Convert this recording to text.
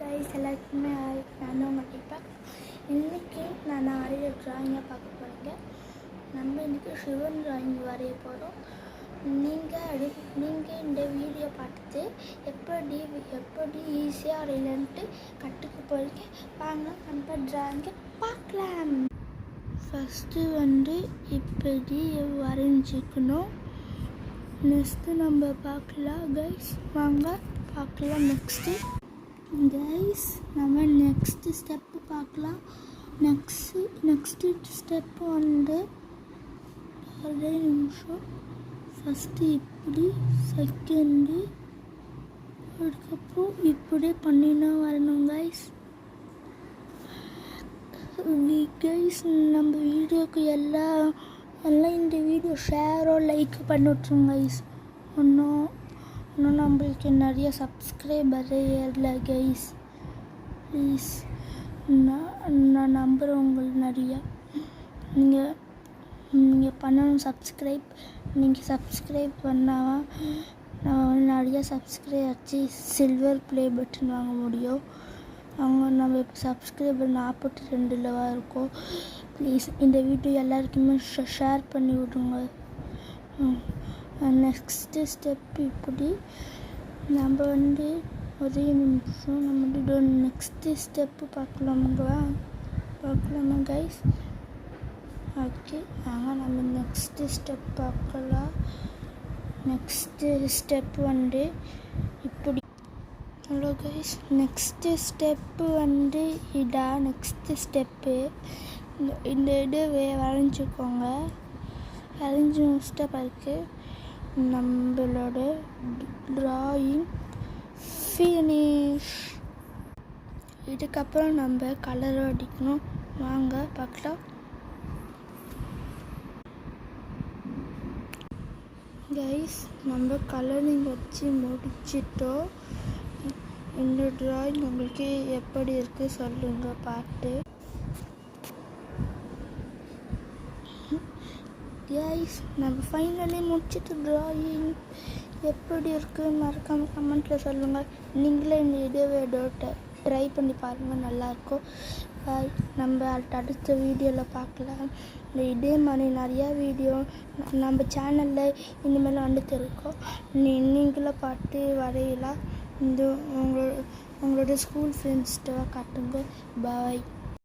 Guys எல்லாருக்குமே நான் தான் உங்கள் டிப்பா. இன்றைக்கி நான் வரைய ட்ராயிங்கை பார்க்க போகிறேங்க. நம்ம இன்றைக்கி சிவன் ட்ராயிங் வரைய போகிறோம். நீங்கள் இந்த வீடியோ பார்த்துட்டு எப்படி ஈஸியாக வரையலன்ட்டு கற்றுக்க போகிறீங்க. வாங்க நம்ம ட்ராயிங்கை பார்க்கலாம். ஃபஸ்ட்டு இப்படி வரைஞ்சிக்கணும். நெக்ஸ்ட்டு நம்ம பார்க்கலாம் கைஸ். வாங்க பார்க்கலாம். நெக்ஸ்ட்டு நம்ம நெக்ஸ்ட்டு ஸ்டெப்பு பார்க்கலாம். நெக்ஸ்ட்டு ஸ்டெப்பு ஒரே நிமிஷம். ஃபஸ்ட்டு இப்படி, செகண்டு, அதுக்கப்புறம் இப்படி பண்ணினா வரணும் கைஸ். நம்ம வீடியோக்கு எல்லாம் இந்த வீடியோ ஷேரோ லைக் பண்ணிவிட்ருங்க கைஸ். இன்னும் நம்மளுக்கு நிறைய சப்ஸ்கிரைபர் ஏறல கைஸ். ப்ளீஸ், நான் நம்புகிறேன் உங்களுக்கு நிறையா. நீங்கள் பண்ணணும் சப்ஸ்கிரைப். நீங்கள் சப்ஸ்கிரைப் பண்ணால் நான் நிறைய சப்ஸ்கிரைப் ஆச்சு சில்வர் ப்ளே பட்டன் வாங்க முடியும். நம்ம இப்போ சப்ஸ்கிரைபர் 42 இருக்கோம். ப்ளீஸ் இந்த வீடியோ எல்லாருக்குமே ஷேர் பண்ணி விடுங்க. நெக்ஸ்ட்டு ஸ்டெப் இப்படி நம்ம ஒரே நிமிஷம் நம்ம நெக்ஸ்ட்டு ஸ்டெப்பு பார்க்கலாமா கைஸ். ஓகே, நம்ம நெக்ஸ்ட்டு ஸ்டெப் பார்க்கலாம். நெக்ஸ்ட்டு ஸ்டெப் இப்படி. ஹலோ கைஸ், நெக்ஸ்ட்டு ஸ்டெப்பு இதான் நெக்ஸ்ட்டு ஸ்டெப்பு. இந்த இது வரைஞ்சிக்கோங்க. வரைஞ்சி முடிச்சிட்ட பிறகு நம்மளோட ட்ராயிங் ஃபினிஷ். இதுக்கப்புறம் நம்ம கலர் அடிக்கணும். வாங்க பார்க்கலாம் கைஸ். நம்ம கலரிங் வச்சு முடிச்சிட்டோம். இந்த ட்ராயிங் உங்களுக்கு எப்படி இருக்குது சொல்லுங்கள் பார்த்து. கைஸ், நம்ம ஃபைனலி முடிச்சிட்டு ட்ராயிங் எப்படி இருக்குது மறக்காமல் கமெண்ட்டில் சொல்லுங்கள். நீங்களே இந்த வீடியோவை ட்ரை பண்ணி பாருங்கள், நல்லாயிருக்கும். நம்ம அடுத்த வீடியோவில் பார்க்கலாம். இதே மாதிரி நிறையா வீடியோ நம்ம சேனலில் இனிமேல் வந்துட்டு இருக்கோம். நீங்களும் பார்த்து வரையலாம். உங்களோட ஸ்கூல் ஃப்ரெண்ட்ஸ்கிட்ட காட்டுங்க. பாய்.